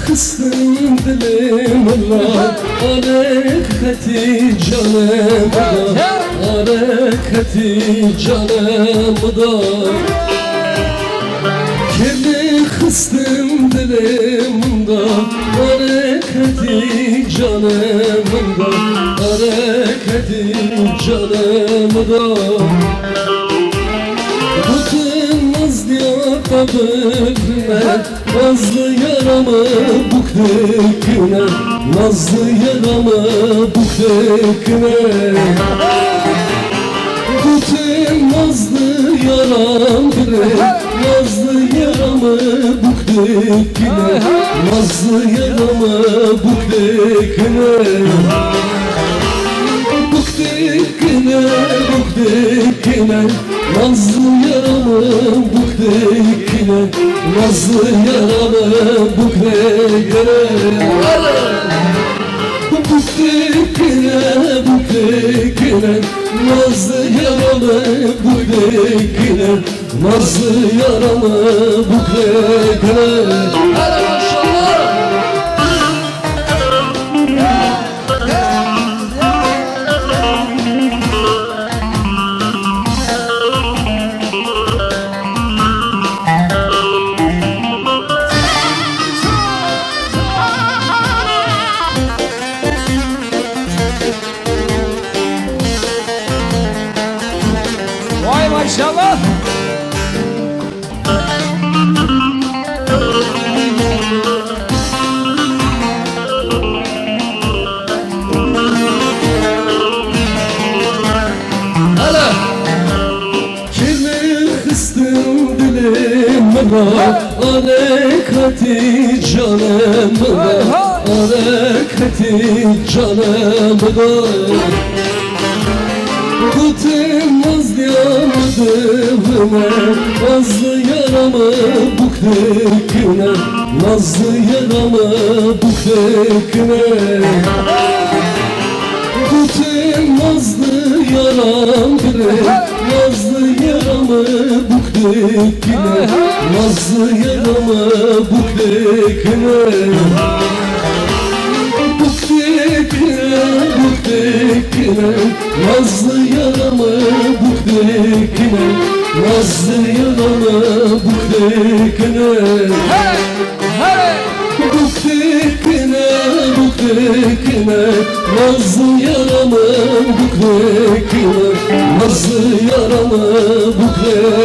Kıstım dilim Allah, hareketi canımda, hareketi canımda. Kirli kıstım dilimda, hareketi canımda, hareketi canımda. Tutulmaz diye kabirine, nazlı yaramı buktekine, nazlı yaramı buktekine. Tutulmazdı yaram bile, nazlı yaramı buktekine, nazlı yaramı buktekine. Buktekine, buktekine, nazlı yaramı buktekine, nazlı yaramı buktekine. Buktekine, buktekine, nazlı yaramı buktekine, nazlı yaramı buktekine. Hadi maşallah. Vay maşallah. Hala kirli kıstım dilimde, hareketi canımda, hareketi canımda. Tutulmaz yandım nazlı yaramı buktekine, nazlı yaramı buktekine. Tutulmazdı yaram bile, nazlı yaramı buktekine, nazlı yaramı buktekine. Buktekine, buktekine, nazlı yaramı buktekine, nazlı yaramı buktekine. Buktekine, buktekine, nazlı yaramı buktekine, nazlı yaramı buktekine.